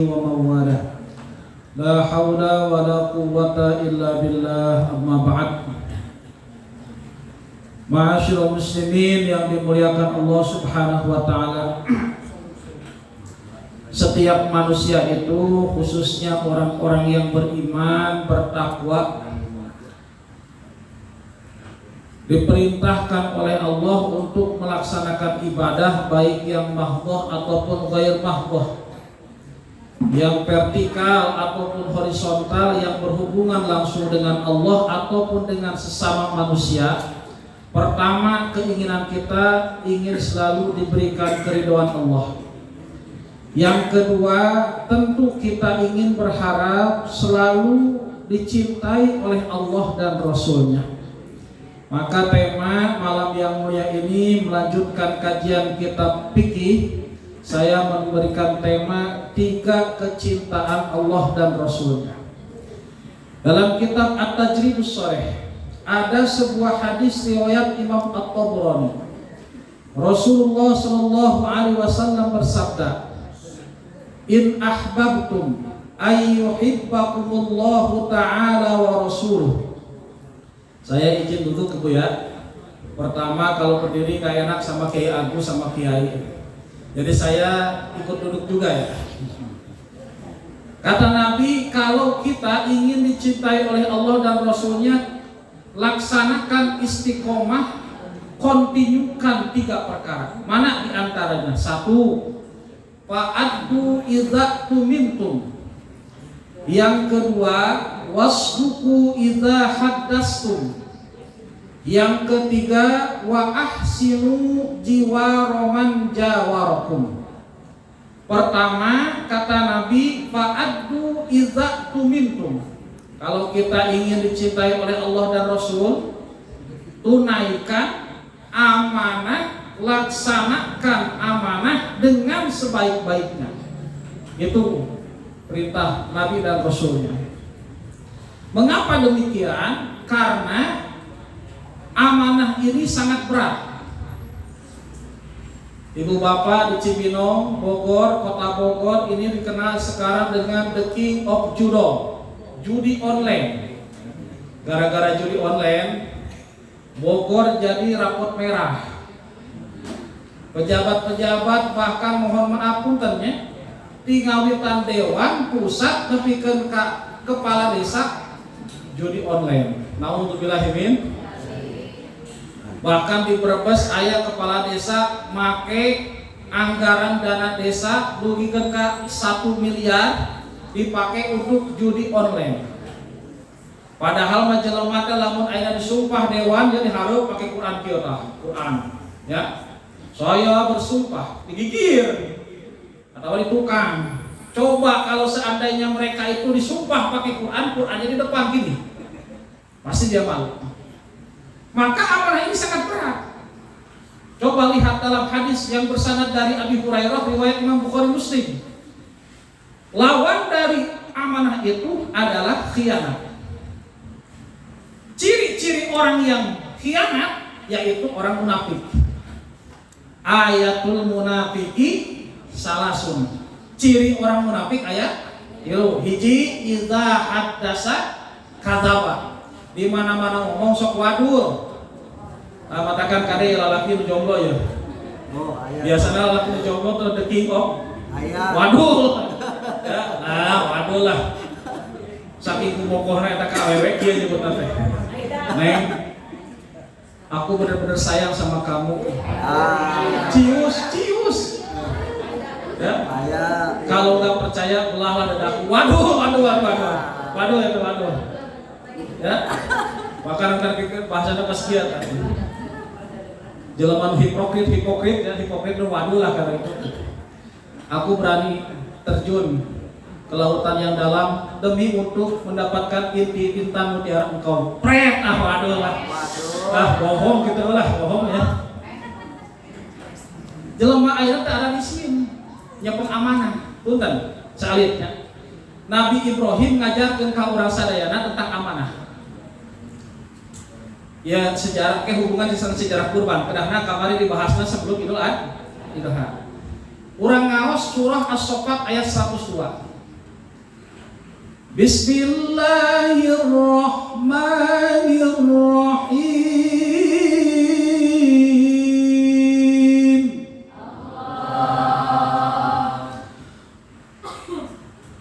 ومواله لا حول ولا قوة إلا بالله أما بعد. Ma'asyiral muslimin yang dimuliakan Allah Subhanahu wa taala. Setiap manusia itu, khususnya orang-orang yang beriman, bertakwa, diperintahkan oleh Allah untuk melaksanakan ibadah baik yang mahdhah ataupun ghair mahdhah, yang vertikal ataupun horizontal, yang berhubungan langsung dengan Allah ataupun dengan sesama manusia. Pertama, keinginan kita ingin selalu diberikan keridhaan Allah. Yang kedua, tentu kita ingin berharap selalu dicintai oleh Allah dan Rasul-Nya. Maka tema malam yang mulia ini melanjutkan kajian kitab fikih. Saya memberikan tema 3 kecintaan Allah dan Rasul-Nya. Dalam kitab At-Tajridus Shorih ada sebuah hadis riwayat Imam At-Tabrani. Rasulullah sallallahu alaihi wasallam bersabda, "In ahbabtum ayyuhibbakumullahu ta'ala wa rasuluh." Saya izin duduk Bu ya. Pertama, kalau berdiri gak enak sama Kiai Agus sama Kiai. Jadi saya ikut duduk juga ya. Kata Nabi, kalau kita ingin dicintai oleh Allah dan Rasul-Nya, laksanakan istiqomah, kontinukan 3 perkara. Mana diantaranya? 1, fa'addu idza tumintum. Yang kedua, wasduku idza haddastum. Yang ketiga, wa ahsinu jiwaroman jawarakum. Pertama, kata Nabi, fa'addu idza tumintum. Kalau kita ingin dicintai oleh Allah dan Rasul, tunaikan amanah, laksanakan amanah dengan sebaik-baiknya. Itu perintah Nabi dan Rasul-Nya. Mengapa demikian? Karena amanah ini sangat berat. Ibu bapak di Cibinong, Bogor, kota Bogor ini dikenal sekarang dengan the king of judo, judi online. Gara-gara judi online, Bogor jadi rapot merah. Pejabat-pejabat bahkan mohon maaf puntennya, tinggawitan dewan pusat nepikeun ka kepala desa judi online. Nauzubillahimin. Bahkan di Brebes aya kepala desa make anggaran dana desa dugikeun ka 1 miliar dipakai untuk judi online. Padahal mah jelema teh lamun aya disumpah dewan jadi hareup pakai Quran kieu tah, Quran. Ya. Saya bersumpah, digigir atau ditukang. Coba kalau seandainya mereka itu disumpah pakai Quran, Qurannya di depan gini. Pasti dia malu. Maka amanah ini sangat berat. Coba lihat dalam hadis yang bersanad dari Abi Hurairah riwayat Imam Bukhari Muslim. Lawan dari amanah itu adalah khianat. Ciri-ciri orang yang khianat yaitu orang munafik. Ayatul munafiki salasun. Ciri orang munafik ayat hiji idza haddasa kadzaba. Di mana-mana ngomong sok wadur. Matakan kade lalaki nu jomblo ya. Oh, biasanya lalaki nu jomblo tuh the king of wadul. Ya, wadul lah. Saking kumokohna eta ka awewe kieu nyebutna teh. Neng, aku benar-benar sayang sama kamu. Cius. Ya. Kalau nggak percaya belahlah dadaku. Waduh itu waduh. Ya, maka nanti bahasanya kesekian tadi. Jeleman hipokrit ya, hipokrit itu waduh lah karena itu. Aku berani terjun ke lautan yang dalam demi untuk mendapatkan inti intan mutiara engkau. Pret, waduh lah. Bohong gitu lah, bohong ya. Jelema ayeuna teh ada isim, nyepeng amanah. Punten, salitnya. Nabi Ibrahim ngajarkeun ka urang sadayana tentang amanah. Ya sejarah hubungan sejarah kurban kadang-kadang kamari dibahasnya sebelum Idul Adha. Urang ngaos surah As-Saffat ayat 102. Bismillahirrahmanirrahim.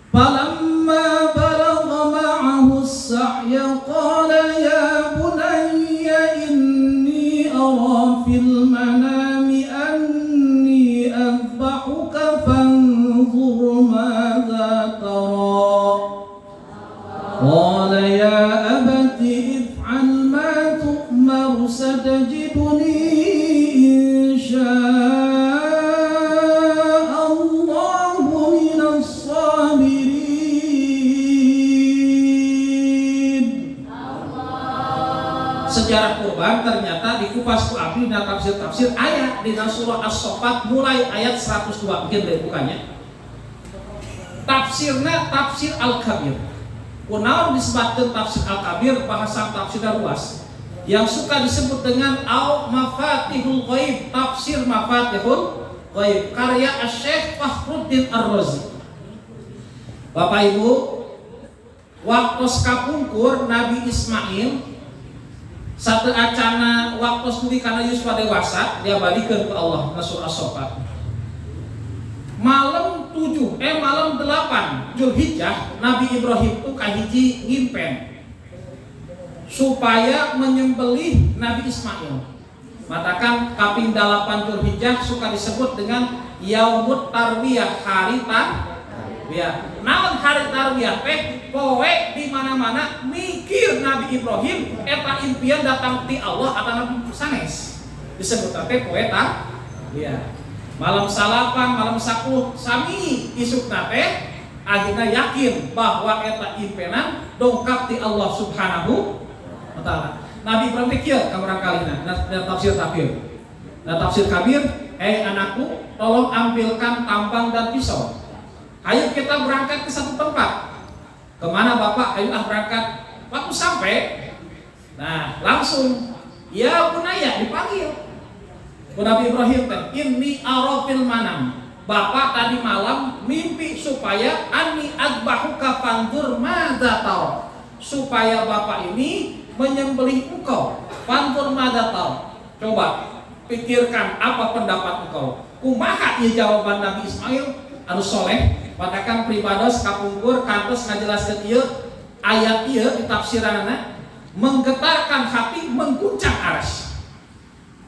Falamma balagha ma'ahu as-sa'ya qala ya bunayya inni ara fil manami anni adbahuka fanzur madza tara. Qala ya abati if'al ma tu'mar satajiduni insya'allahu minas sabirin. Sejarah kurban ternyata dikupas ku abdi na tafsir ayat di surah As-Saffat mulai ayat 102 bikin dari bukannya. Tafsirna tafsir Al-Kabir. Kunaon disebutkan tafsir Al-Kabir, bahasa tafsirnya luas. Yang suka disebut dengan Mafatihul Ghaib, tafsir Mafatihul Ghaib, karya Asy-Syaikh Fakhruddin Ar-Razi. Bapak Ibu, waktu kapungkur Nabi Ismail satu acana waktu studi karena Yusuf dewasa, dia balikeun ke Allah na surah As-Saffat. Malam 8 Zulhijjah Nabi Ibrahim itu kahiji ngimpen supaya menyembelih Nabi Ismail. Matakan kaping 8 Zulhijjah suka disebut dengan Yaumut Tarwiyah, hari tarwiyah. Naon hari tarwiyah teh? Poe di mana-mana mikir Nabi Ibrahim eta impian datang ti Allah atau Nabi sanes. Disebut teh poe tarwiyah. Malam salapan, malam 10 sami isuk nate akhirnya yakin bahwa eta impenan dongkap di Allah Subhanahu wa taala. Nabi Ibrahim kieu kabarangkalina na tafsir kabir, anakku, tolong ambilkan tambang dan pisau. Ayo kita berangkat ke satu tempat. Kemana Bapak? Ayo berangkat. Waktu sampai, nah langsung ya bunaya dipanggil. Nabi Ibrahim teh, inni arafil manam. Bapak tadi malam mimpi supaya ani adbahuka fandur madza tara. Supaya Bapak ini menyembelih engkau. Fandur madza tara. Coba pikirkan apa pendapat engkau. Kumaha ieu jawaban Nabi Ismail anu soleh, padakan pribados kapungkur kantos ngajelaskeun ieu ayat ieu di tafsiranna menggetarkan hati, mengguncang aras.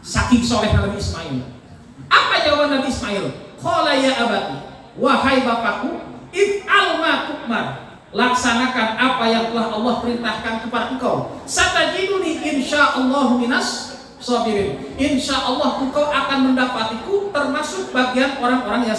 Saking soleh Nabi Ismail. Apa jawaban Nabi Ismail? Qala ya abati, wahai bapakku, if'al ma tu'mar, laksanakan apa yang telah Allah perintahkan kepada engkau. Satajiduni insyaallah minas sabirin. Insyaallah engkau akan mendapatiku termasuk bagian orang-orang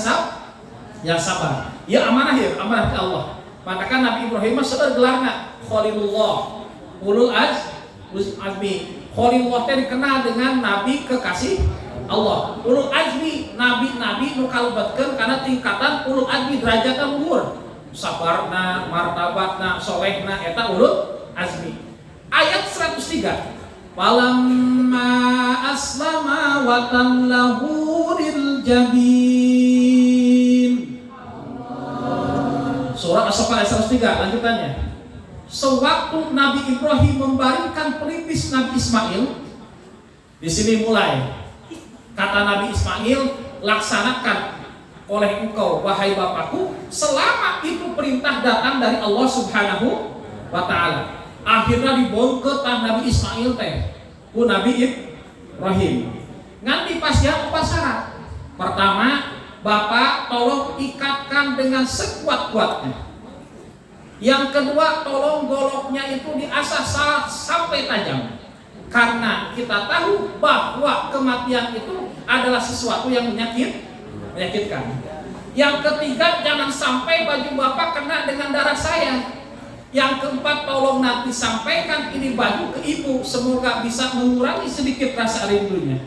yang sabar. Ya amanah ke Allah. Matakan Nabi Ibrahim seueur gelarna Khalilullah, ulul azmi. Khalilullah teh dikenal dengan nabi kekasih Allah. Ulul azmi nabi-nabi nu kalebatkeun kana tingkatan ulul azmi derajatna luhur. Sabarna, martabatna, solehna eta ulul azmi. Ayat 103. Falamma aslama wa tallahu lil jabin. Surah As-Saffat ayat 103 lanjutannya. Sewaktu Nabi Ibrahim membaringkan pelipis Nabi Ismail, di sini mulai kata Nabi Ismail, laksanakan oleh engkau wahai bapakku selama itu perintah datang dari Allah Subhanahu wa taala. Akhirnya dibongkar Nabi Ismail teh ku Nabi Ibrahim. Nganti pas ya 4 syarat. Pertama, Bapak tolong ikatkan dengan sekuat-kuatnya. Yang kedua, tolong goloknya itu diasah sampai tajam. Karena kita tahu bahwa kematian itu adalah sesuatu yang menyakitkan. Yang ketiga, jangan sampai baju Bapak kena dengan darah saya. Yang keempat, tolong nanti sampaikan ini baju ke ibu, semoga bisa mengurangi sedikit rasa rindunya.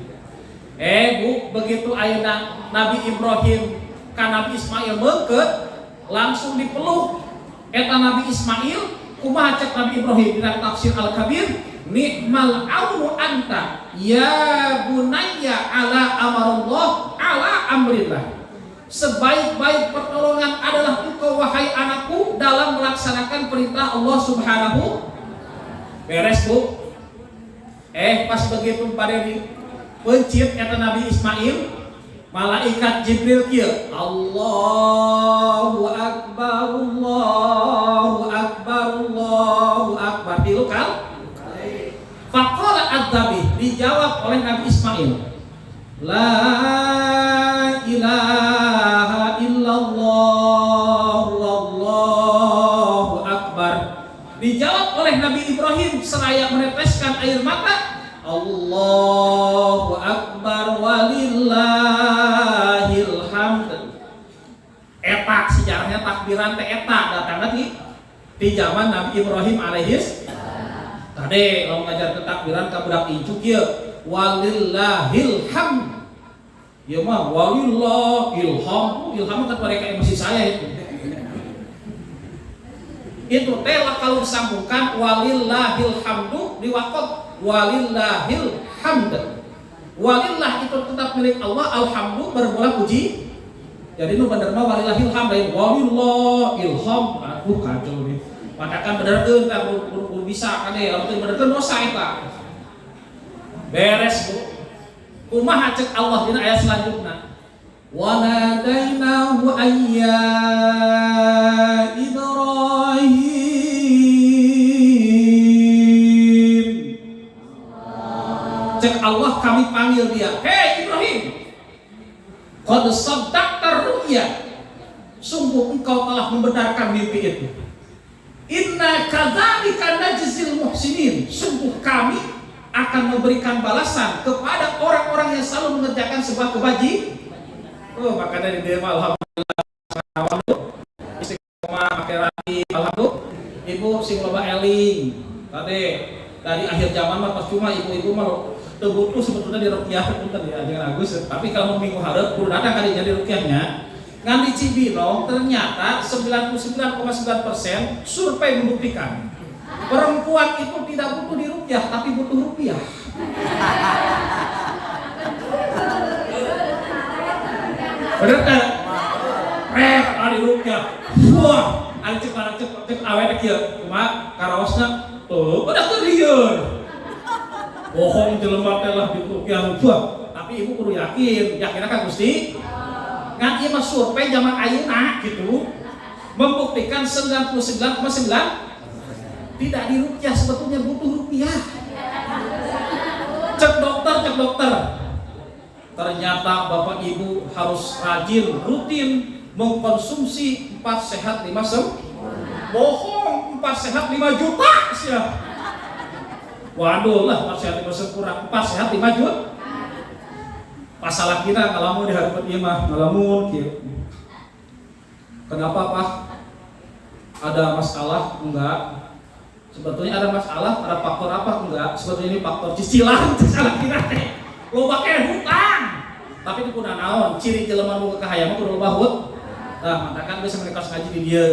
Bu, begitu ayeuna Nabi Ibrahim ka Nabi Ismail meukeut, langsung dipeluk. Eta Nabi Ismail, kumaha cek Nabi Ibrahim dina tafsir Al-Kabir, ni'mal aunu anta ya bunayya ala amarullah ala amrillah. Sebaik-baik pertolongan adalah engkau wahai anakku sungguh dalam melaksanakan perintah Allah Subhanahu. Beres Bu. Pas begitu pada di pencit eta Nabi Ismail, malaikat Jibril kieu, Allahu Akbar, Allahu Akbar, Allahu Akbar. Tilu kali. Faqala ad-dabih, dijawab oleh Nabi Ismail, La ilaha illallah, Allahu Akbar. Dijawab oleh Nabi Ibrahim seraya meneteskan air mata, Allahu Akbar walillahil hamd. Eta sejarahnya takbiran teh eta datangna di zaman Nabi Ibrahim alaihis. Tadi kalau ngajar takbiran ka budak incu kieu walillahil hamd. Ya mah walillahil hamd. Ilham kan mereka emosi saya itu. Itu teh kalau disambungkan walillahil hamdu diwakaf walillahil hamd. Walillah itu tetap milik Allah, alhamdu bermula puji. Jadi nu bener mah walillahil hamd, walillahil hamd. Aduh kacau nih. Matakan benerkeun tah belum bisa kade, lamun benerkeun dosa eta. Beres Bu. Kumaha cek Allah dina ayat selanjutnya. Wa nadainahu ayya Ibrahim. Cek Allah kami panggil dia, hei Ibrahim, qad saddaqta ru'ya, sungguh engkau telah membenarkan mimpi itu. Inna kadzalika najzil muhsinin, sungguh kami akan memberikan balasan kepada orang-orang yang selalu mengerjakan sebuah kebajikan. Maka dari dia alhamdulillah istiqomah pakai rapi, alhamdulillah. Ibu sing loba eling tadi dari akhir zaman mah pas cuma ibu-ibu mah tebutuh sebetulnya di ruqyah punten ya jangan Agus, tapi kalau minggu hareup kudu datang kali jadi ruqyahnya. Ngan di Cibinong ternyata 99,9% survei membuktikan perempuan itu tidak butuh diruqyah tapi butuh rupiah. Bener kan? Ari ruqyah. Wah, ari cek awet kieu. Cuma karaosna tuh udah teu lieur. Bohong jelema teh lah diruqyah. Tapi ibu kudu yakin kan Gusti. Ngan ieu mah survei zaman ayeuna gitu. Membuktikan 99,9 tidak diruqyah sebetulnya butuh rupiah. Cek dokter. Ternyata Bapak Ibu harus rajin rutin mengkonsumsi 4 sehat 5 sempurna. Bohong, 4 sehat 5 juta siap. Waduh lah 4 sehat 5 sempurna, 4 sehat 5 juta. Pasalah kita ngalamun di hareup ieu mah ngalamun kieu. Kenapa Pak? Ada masalah? Enggak. Sebetulnya ada masalah, ada faktor apa? Enggak. Sebetulnya ini faktor cicilan, salah kita teh. Loba kene hutang. Tapi kudu naon? Ciri jelema nu kahayang kudu loba hutang. Nah, matakan bisa menikah ngaji di dia.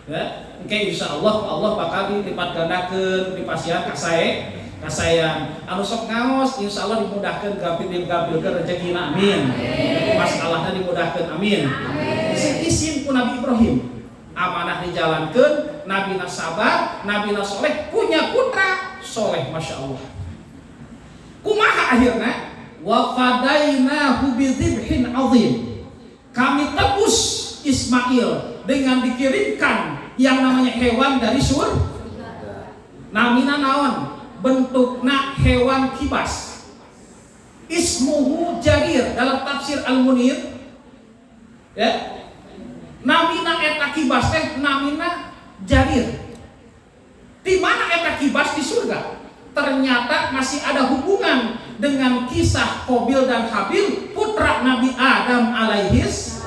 Ya, engke insyaallah Allah bakal dilipat gandakeun dipasihan ka sayang. Anu sok ngaos insyaallah dimudahkeun gampil-gampilkeun rezekina amin. Masalahna dimudahkeun amin. Isin ku Nabi Ibrahim. Amanah dijalankeun, Nabi na sabar, Nabi na soleh, punya putra soleh, masya Allah. Kumaha akhirnya? Wa fadainahu bidzibhin azim. Kami tebus Ismail dengan dikirimkan yang namanya hewan dari surga. Namina naon? Bentukna hewan kibas. Ismuhu Jarir dalam tafsir Al-Munir. Ya. Namina eta kibas teh namina Jarir. Di mana eta kibas di surga? Ternyata masih ada hubungan dengan kisah Qabil dan Habil putra Nabi Adam alaihis.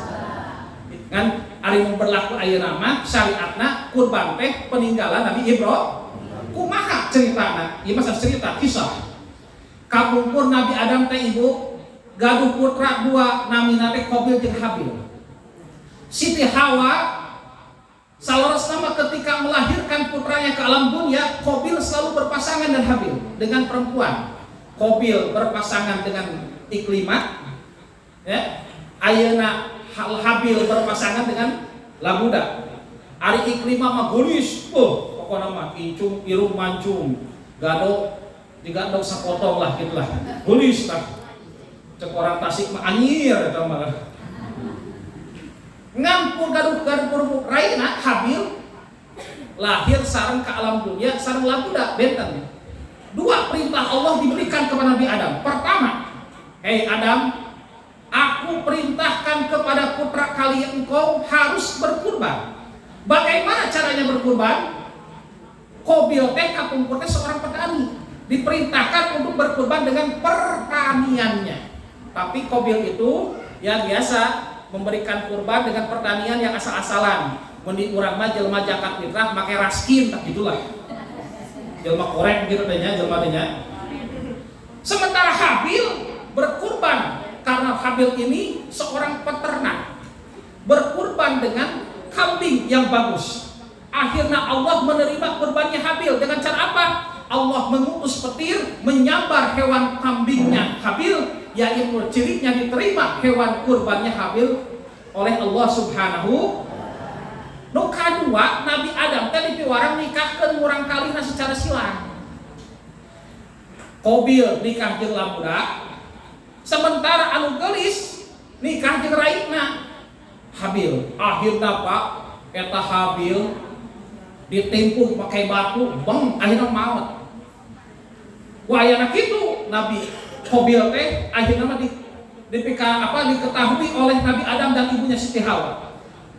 Kan ari berlaku ayeuna mah syariatna kurban teh peninggalan Nabi Ibrahim. Kumaha ceritana? Ieu mah cerita kisah. Kapungkur Nabi Adam teh ibu gaduh putra dua namina teh Qabil jeung Habil. Siti Hawa salaras nama ketika melahirkan putranya ke alam dunia, Qabil selalu berpasangan dan Habil dengan perempuan. Qabil berpasangan dengan Iklimah, ya. Ayeuna Habil berpasangan dengan Labuda. Ari iklim mah gulis, pokoknya mah incung irung mancung, gado digadog sapotong lah gitu lah, gulis lah. Cek orang Tasik mah anyir eta mah. Ngampur gaduh raina Habil lahir sareng ke alam dunia, sareng labuda benten. Dua perintah Allah diberikan kepada Nabi Adam. Pertama, hei Adam, aku perintahkan kepada putra kalian engkau harus berkurban. Bagaimana caranya berkurban? Qabil teh kapungkur teh seorang petani, diperintahkan untuk berkurban dengan pertaniannya. Tapi Qabil itu ya biasa memberikan kurban dengan pertanian yang asal-asalan. Mun urang mah jelema zakat fitrah make raskin tak gitulah. Jelema korek gitu teh nya, jelema teh nya. Sementara Habil berkurban karena Habil ini seorang peternak. Berkurban dengan kambing yang bagus. Akhirnya Allah menerima kurbannya Habil dengan cara apa? Allah mengutus petir menyambar hewan kambingnya Habil, yaitu cirinya diterima hewan kurbannya Habil oleh Allah Subhanahu. Nu kadua Nabi Adam tadi piwarang nikahkeun urang kalina secara silang. Qabil nikah jeung labuda, sementara anu geulis nikah jeung raina Habil. Akhirna Pak eta Habil ditimpuk pakai batu, bang akhirnya maut. Wah ayana kitu Nabi Qabil teh akhirnya mah diketahui oleh Nabi Adam dan ibunya Siti Hawa.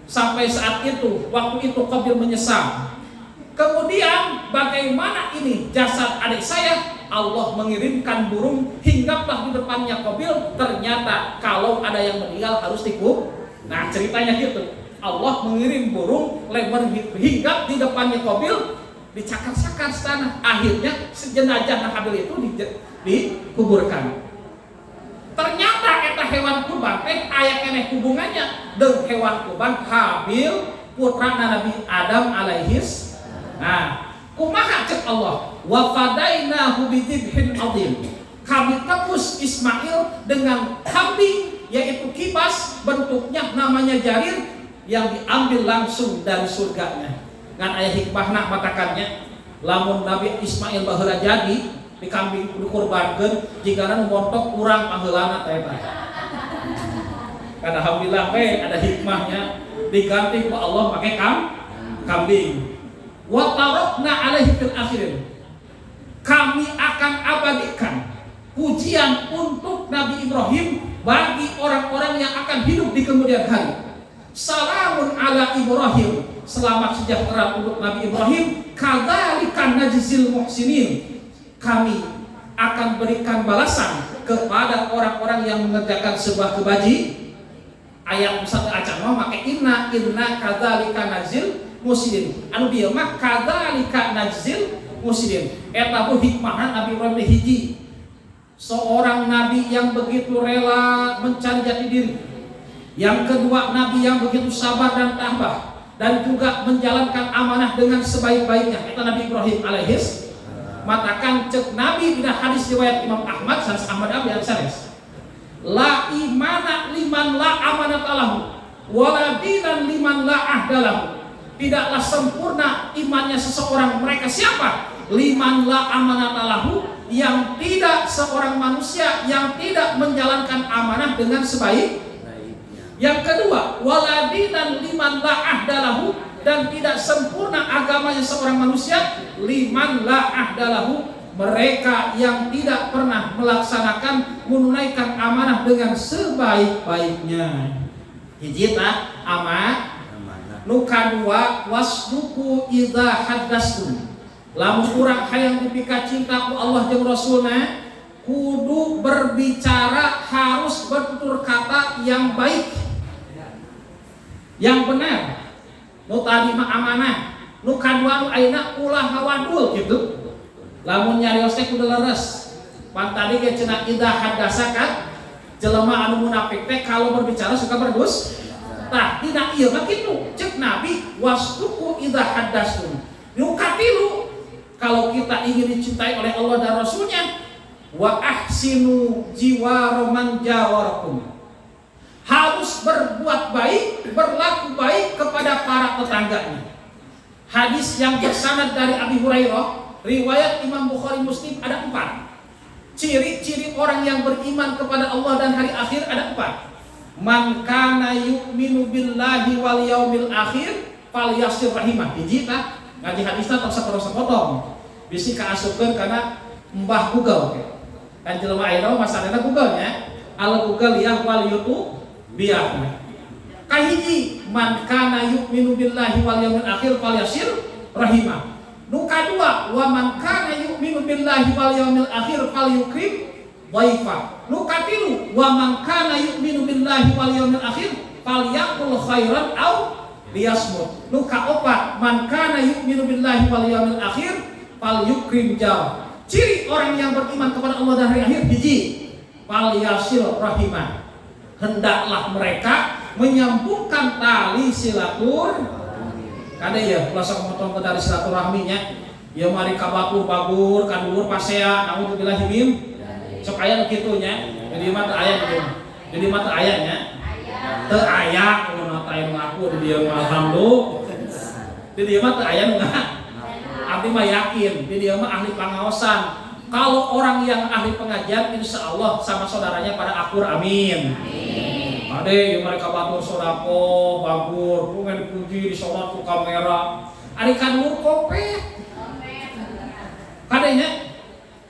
Sampai saat itu, waktu itu Qabil menyesal. Kemudian bagaimana ini jasad adik saya? Allah mengirimkan burung hinggaplah di depannya Qabil. Ternyata kalau ada yang meninggal harus dikubur. Nah ceritanya gitu. Allah mengirim burung lebar hinggap di depannya Qabil, dicakar-cakar sana. Akhirnya jenazah Habil itu dikuburkan. Ternyata eta hewan kurban teh aya keneh hubungannya dengan hewan kurban Habil putra Nabi Adam alaihis. Nah, kumaha cek Allah? Wa fadainahu bidhibhin adzim. Kami tebus Ismail dengan kambing yaitu kibas, bentuknya namanya jarir yang diambil langsung dari surganya. Ngan aya hikmahna matakannya, lamun Nabi Ismail baheula jadi di kambing dikurbankeun jigana nu montok urang paheulana teh tah. Alhamdulillah ada hikmahnya diganti ku Allah pakai kambing. Wa tarakna alaihi fil akhirin. Kami akan abadikan pujian untuk Nabi Ibrahim bagi orang-orang yang akan hidup di kemudian hari. Salamun ala Ibrahim, selamat sejahtera untuk Nabi Ibrahim. Kadzalika najzil muhsinin. Kami akan berikan balasan kepada orang-orang yang mengerjakan sebuah kebajikan. Ayat 1 acan mah make inna kadzalika najzil muhsinin. Anu dieu mah kadzalika najzil muhsinin. Eta bu hikmahna Nabi Ibrahim hiji. Seorang nabi yang begitu rela mencari jati diri. Yang kedua, nabi yang begitu sabar dan tabah dan juga menjalankan amanah dengan sebaik-baiknya. Itu Nabi Ibrahim alaihis. Matakan cek Nabi dina hadis riwayat Imam Ahmad sans Ahmad Abi Sanes. La imana liman la amanat alahu, wala dinan liman la ahdalahu. Tidaklah sempurna imannya seseorang. Mereka siapa? Liman la amanat alahu, yang tidak seorang manusia yang tidak menjalankan amanah dengan sebaik. Yang kedua, waladinan liman la ahdalahu, dan tidak sempurna agamanya seorang manusia liman la ahdalahu, mereka yang tidak pernah melaksanakan menunaikan amanah dengan sebaik-baiknya. Hiji ta amanah. Nu kadua wasduku idza haddastum. Lamun urang hayang dipika cinta ku Allah jeung Rasulna, kudu berbicara harus bertutur kata yang baik, yang benar. Nu tadi mah amanah, nu kadua nu ayeuna ulah hawadul gitu. Lamun nyarios teh kudu leres. Pan tadi ge cenah idza haddasakat, jelema anu munafik teh kalau berbicara suka berdus. Tah dina ieu mah kitu, cek Nabi wasduku idza haddastum. Nu katilu, kalau kita ingin dicintai oleh Allah dan Rasulnya, wa ahsinu jiwara man jawarakum. harus berbuat baik, berlaku baik kepada para tetangganya. Hadis yang bersanad dari Abi Hurairah, riwayat Imam Bukhari Muslim, ada 4. Ciri-ciri orang yang beriman kepada Allah dan hari akhir ada 4. Man kana yu'minu billahi wal yaumil akhir falyasir rahimah. Hiji tah ngaji hadisna tos sapotong. Bisi kaasupkeun kana Mbah Google ke. Kan jelema ayeuna masalahna Google nya. Al Google ya wal yutu biar. Kahiji man kana yu'minu billahi wal yaumil akhir falyasir rahimah. Nu kadua wa man kana yu'minu billahi wal yaumil akhir falyukrim dhaifa. Nu katilu wa man kana yu'minu billahi wal yaumil akhir falyaqul khairan aw liyasmut. Nu kaopat man kana yu'minu billahi wal yaumil akhir falyukrim jar. Ciri orang yang beriman kepada Allah dan hari akhir hiji falyasil rahimah. Hendaklah mereka menyambungkan tali silaturahmi. Kada ya ulah motong tali silaturahminya. Ya mari ka bagur kan dhuwur pasea naudzubillah himim. Sok aya kitu nya. Jadi mah teu aya gitu. Jadi mah teu aya nya. Teu aya kumaha teh ngaku di dieu mah alhamdulillah. Di dieu mah teu aya nu abdi mah yakin di dieu mah ahli pangaosan. Kalau orang yang ahli pengajian insya Allah sama saudaranya pada akur amin. Ade yang mereka batur sodako, bagur, pengen puji di sholat ku kamera. Ade kanur kope. Kadenya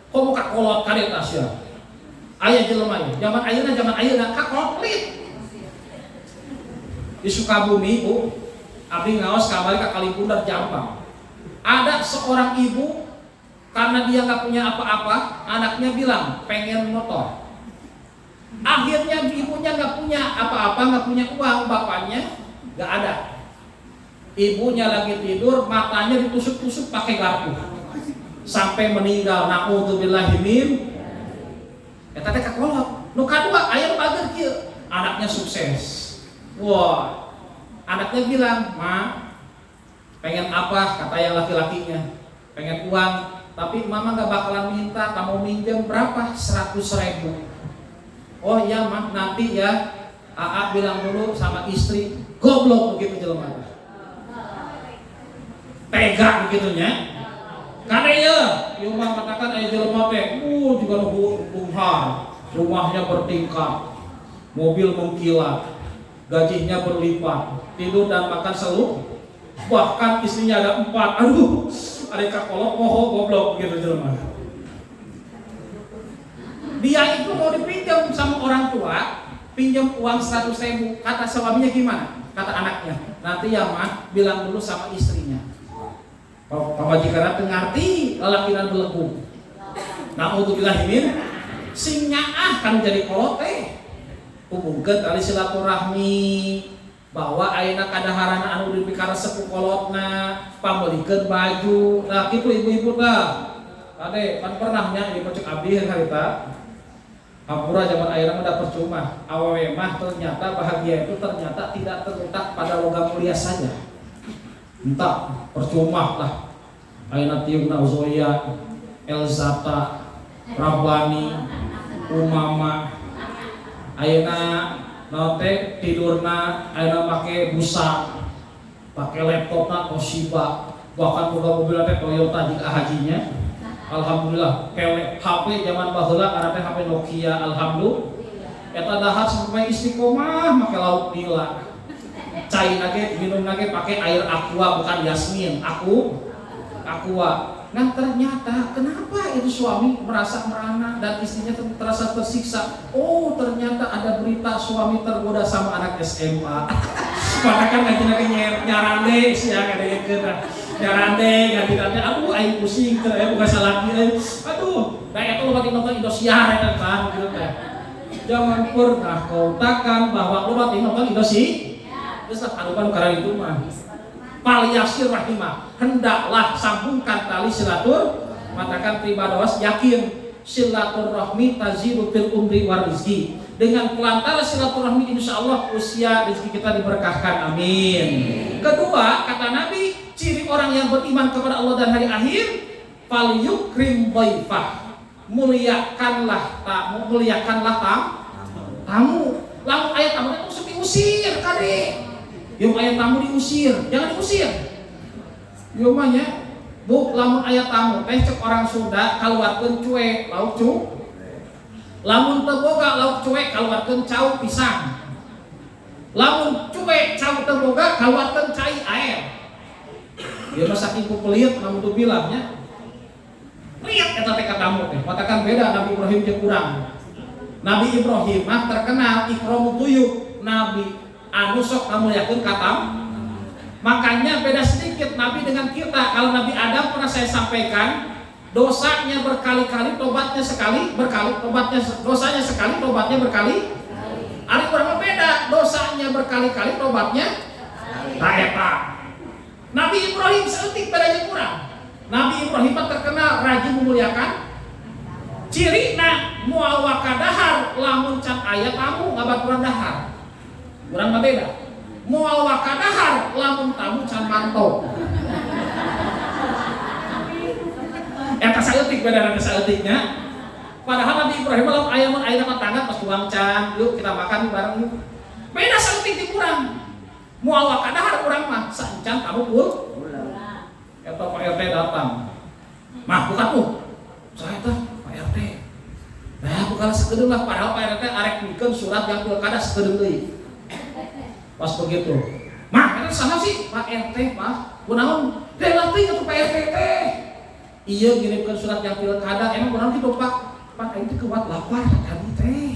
kok buka kolot kade tasya. Aya jelema ieu. Zaman ayeuna ka komplit. Di Sukabumi Bu, abdi ngaos kamari ka Kalibundar Jampang. Ada seorang ibu karena dia nggak punya apa-apa, anaknya bilang pengen motor. Akhirnya ibunya nggak punya apa-apa, nggak punya uang, bapaknya nggak ada. Ibunya lagi tidur, matanya ditusuk-tusuk pakai garpu sampai meninggal. Naudzubillahi min. Eta teh kakolot. Nu kadua aya bager kieu. Anaknya sukses. Wah. Anaknya bilang, "Ma, pengen apa?" Kata yang laki-lakinya. Pengen uang. Tapi mama gak bakalan minta, kamu minjem berapa? 100.000. Oh iya mah, nanti ya AA bilang dulu sama istri. Goblok begitu jelema. Tega begitunya. Karena ya, ieu mah katakan aya jelema teh, juga bunghar. Rumahnya bertingkat. Mobil mengkilat. Gajinya berlipat. Tidur dan makan selalu. Bahkan istrinya ada 4. Aduh. Ada kakolot moho goblok gitu jelema. Dia itu mau dipinjam sama orang tua, pinjam uang 100.000. Kata suaminya gimana? Kata anaknya, nanti ya mah bilang dulu sama istrinya. Pamajikanna teu ngarti lalakinan belenggu. Naudzubillah min sing nyaah kan jadi kolot teh. Hubungkeun tali silaturahmi. Bahwa ayeuna kadaharana anu dipikara sepuh kolotna pambelikeun baju. Nah kitu ibu-ibu tah. Ade kan pernahnya ieu cek abdi harita. Hampura zaman ayeuna mah percuma. Awewe mah ternyata bahagia itu ternyata tidak terletak pada logam mulia saja. Entah percuma lah. Ayeuna tiungna Zoya, Elzata, Rabbani, Umama. Ayeuna nanti tidurna ayeuna make busa, pakai laptopna Toshiba, bahkan boga mobil teh Toyota jika hajinya. Alhamdulillah, HP zaman baheula karena teh HP Nokia, alhamdulillah. Eta dahar sampai istiqomah make lauk nila. Cai nage minum nage pakai air aqua bukan Yasmin, aqua. Nah ternyata kenapa itu suami merasa merana dan istrinya terasa tersiksa? Oh ternyata ada berita suami tergoda sama anak SMA. Padahal kan lagi nyarande sih ya kadang kena nyarande ganti-ganti. Aduh aing pusing bukan salah lagi. Aduh, kayak itu lagi nonton Indosiar kan gitu teh. Jangan pernah kau takkan bahwa lu lagi nonton Indosiar. Terus aduh karena itu mah. Falyasir rahimah, hendaklah sambungkan tali silatur. Matakan pribados yakin silaturahmi tazidu fil umri war rizki. Dengan pelantara silaturahmi insya Allah usia rezeki kita diberkahkan, amin. Kedua kata Nabi, ciri orang yang beriman kepada Allah dan hari akhir, falyukrim dhaifah, muliakanlah tamu. Lalu ayat tamu itu diusir kade. Yung aya tamu diusir, jangan diusir. Yo mah nya, Bu, lamun aya tamu teh cek orang Sunda kaluarkeun cuek, lauk cu. Lamun teu boga lauk cuek kaluarkeun cau pisang. Lamun cuek cau teu boga kaluarkeun cai air. Ieu mah saking kupelit lamun tu bilangnya. Lihat eta teh ka tamu teh, katakan beda Nabi Ibrahim jeung urang. Nabi Ibrahim mah terkenal ikramu tuyuk, nabi anu sok ngamulyakeun ka tamu. Makanya beda sedikit Nabi dengan kita. Kalau Nabi Adam pernah saya sampaikan, dosanya berkali-kali, tobatnya sekali, berkali, tobatnya dosanya sekali, tobatnya berkali. Ari urang beda, dosanya berkali-kali, tobatnya tak eta. Nabi Ibrahim seeutik bedanya kurang. Nabi Ibrahim terkenal rajin memuliakan. Cirina moal wakadahar lamun can aya tamu ngabaturan dahar. Urang mah beda. Moal wakadahar lamun tamu can mantau. Eta saeutik beda dengan saeutiknya. Padahal Nabi Ibrahim lamun aya mun aya tetangga pas tuang can, yuk kita makan bareng yuk. Beda saeutik di urang. Moal wakadahar urang mah sancan tamu pul. Eta Pak RT datang. Mah bukan tuh. Saya teh Pak RT. Nah, bukan sekedar lah padahal Pak RT arek bikin surat yang pilkada sekedar deui. Pas begitu, mah itu sama sih Pak RT Pak, kunaon relatif atau Pak RT teh? Iya ngirimkan surat yang pilkada, emang kurang gitu Pak. Pak itu kuat lapar tadi teh.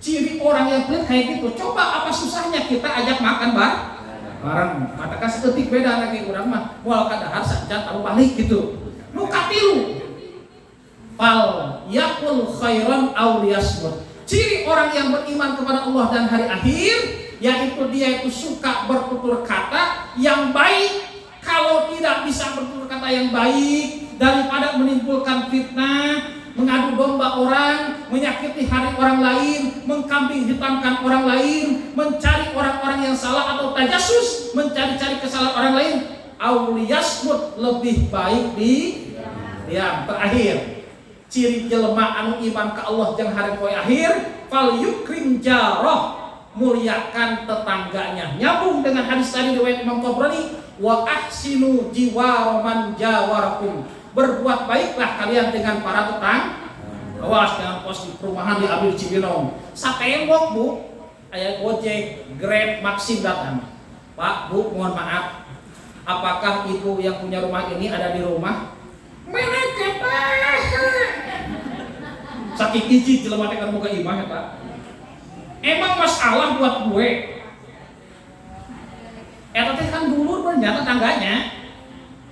Ciri orang yang pelit kayak gitu. Coba apa susahnya kita ajak makan bareng. Katakan seketik beda lagi kurang mah. Mual kadahar sancan tahu balik gitu. Nu katilu. Fal yakul khairan aw liyasmut. Ciri orang yang beriman kepada Allah dan hari akhir, yaitu dia itu suka bertutur kata yang baik. Kalau tidak bisa bertutur kata yang baik, daripada menimbulkan fitnah, mengadu domba orang, menyakiti hari orang lain, mengkambing hitamkan orang lain, mencari orang-orang yang salah atau tajasus, mencari-cari kesalahan orang lain, auliyasmut, lebih baik di diam. Terakhir, ciri jelema anu iman ka Allah jeung hari poe akhir, fal yukrim jarah, muliakan tetangganya. Nyambung dengan hadis tadi riwayat Imam Tabrani, wa ahsinu jiwara man jawarakum. Berbuat baiklah kalian dengan para tetangga. Awas jangan kos di perumahan di Abil Cibinong. Satembok Bu, aya Gojek, Grab, Maxim datang. Pak, Bu, mohon maaf. Apakah ibu yang punya rumah ini ada di rumah? Mereka saking hiji jelema teh kana boga imah eta. Emang masalah buat gue. Eta teh kan dulur ternyata tangganya.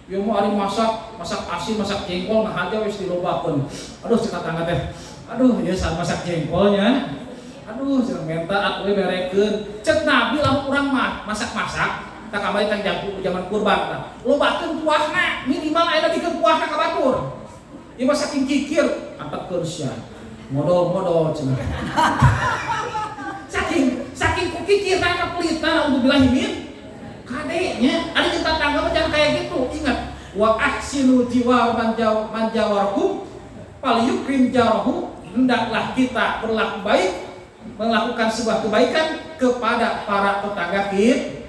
Yo mau ari masak asin, masak jengkol nah aja wis dilobakeun. Aduh cek tangga teh. Aduh ieu san masak jengkolnya. Aduh cenah menta atuh berekeun. Cek Nabi lamun urang mah masak-masak tak kamari teh zaman kurban tah. Lobakeun kuahna, minimal aya dikeun kuahna ka batur. Ieu mah saking kikir angkatkeun sia. Modal cenah. Saking kikir ka pelitna untuk bilang himin. Kadenya, ada cinta tangga jangan kayak gitu. Ingat, wa ahsinu jiwar man jawarakum fal yukrim jarahu. Hendaklah kita berlaku baik, melakukan sebuah kebaikan kepada para tetangga kita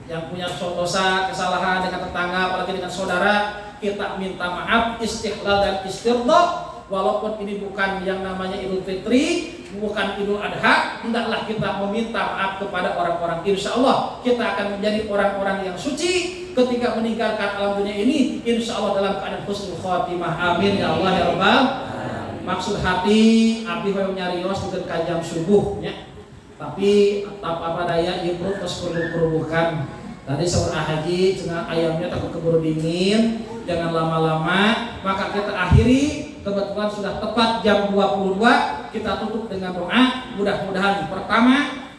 yang punya dosa, kesalahan dengan tetangga, apalagi dengan saudara. Kita minta maaf, istihlal dan istirdah. Walaupun ini bukan yang namanya Idul Fitri, bukan Idul Adha, hendaklah kita meminta maaf kepada orang-orang. Insya Allah kita akan menjadi orang-orang yang suci ketika meninggalkan alam dunia ini. Insya Allah dalam keadaan husnul khotimah. Amin ya Allah ya Rabbal. Maksud hati abdi hoyong nyarios dengan kajam subuhnya. Tapi apa daya ibu terus kerubukan. Tadi seorang haji cenah ayamnya takut keburu dingin, jangan lama-lama. Maka kita akhiri. Kebetulan sudah tepat jam 22, kita tutup dengan doa. Mudah-mudahan pertama,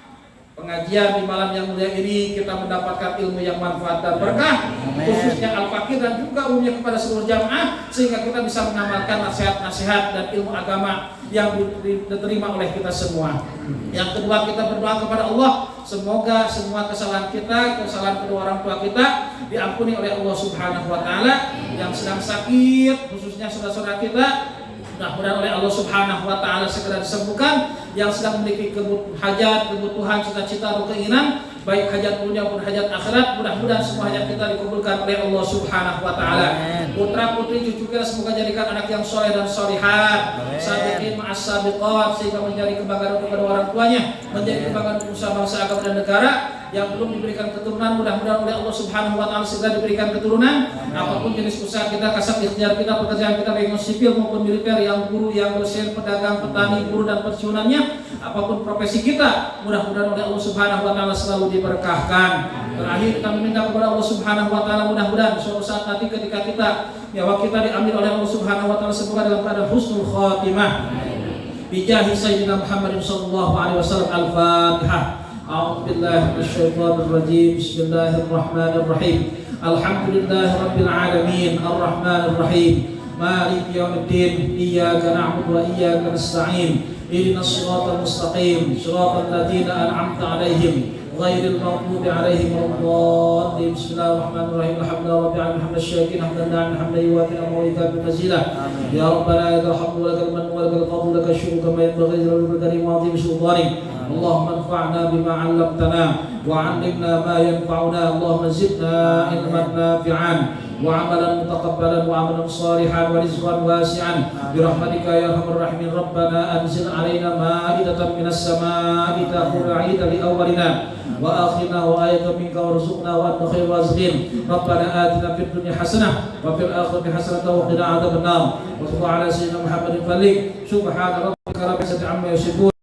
pengajian di malam yang mulia ini kita mendapatkan ilmu yang manfaat dan berkah, khususnya Al-Fakir dan juga umumnya kepada seluruh jamaah, sehingga kita bisa mengamalkan nasihat-nasihat dan ilmu agama yang diterima oleh kita semua. Yang kedua, kita berdoa kepada Allah, semoga semua kesalahan kita, kesalahan kedua orang tua kita diampuni oleh Allah Subhanahu wa taala. Yang sedang sakit, khususnya saudara-saudara kita mudah-mudahan oleh Allah Subhanahu wa taala segera disembuhkan. Yang sedang memiliki hajat, kebutuhan, cita-cita atau keinginan baik hajat dunia maupun hajat akhirat, mudah-mudahan semua hajat kita dikabulkan oleh Allah Subhanahu wa taala. Putra putri cucu kita semoga jadikan anak yang soleh dan solihat, sabiqin ma'as sabiqat, sehingga menjadi kebanggaan untuk kedua orang tuanya, menjadi kebanggaan untuk bangsa agama dan negara. Yang belum diberikan keturunan, mudah-mudahan oleh Allah Subhanahu wa taala segera diberikan keturunan. Apapun jenis usaha kita, kasab ikhtiar kita, pekerjaan kita baik sipil maupun militer, yang guru, yang dosen, pedagang, petani, buruh dan pensiunannya, apapun profesi kita, mudah-mudahan oleh Allah Subhanahu wa taala selalu diberkahkan. Terakhir kita meminta kepada Allah Subhanahu wa taala, mudah-mudahan suatu saat nanti ketika nyawa kita diambil oleh Allah Subhanahu wa taala, semoga dalam keadaan husnul khatimah. Bijahi Sayyidina Muhammadin sallallahu alaihi wasallam. Al-Fatihah. A'udzu billahi minasyaitonir rajim. Bismillahirrahmanirrahim. Alhamdulillahirabbil alamin. Arrahmanir rahim. Maliki yaumiddin. Iyyaka na'budu wa iyyaka nasta'in. Ihdinas siratal mustaqim. Siratal ladzina an'amta 'alaihim ghairil maghdubi 'alaihim waladdallin. Bismillahirrahmanirrahim. Alhamdulillahi rabbil alamin. Hamdan syakirin hamdan na'iman hamdan yuwafi'u wa yukafi mazidah. Ya rabbana lakal hamdu wa lakal mannu wa lakal fadlu wa lakal syukru kama yanbaghi li rabbil karim wa 'azimi sultanik. Allahumma anfa'na bima 'allamtana wa 'allimna ma yanfa'una. Allahumma zidna ilman nafi'an wa 'amalan mutaqabbalan wa 'amalan shalihan wa rizqan wasi'an bi rahmatika ya arhamar rahimin. Rabbana anzil 'alaina ma'idatan minas sama'i takunu 'aidan li awwalina wa akhirina wa ayatan minka warzuqna wa anta khairur raziqin. Rabbana atina fid dunya hasanah wa fil akhirati hasanah wa qina 'adzabannar. Wa sallallahu ala sayyidina Muhammadin subhana rabbika rabbil izzati 'amma yasifun.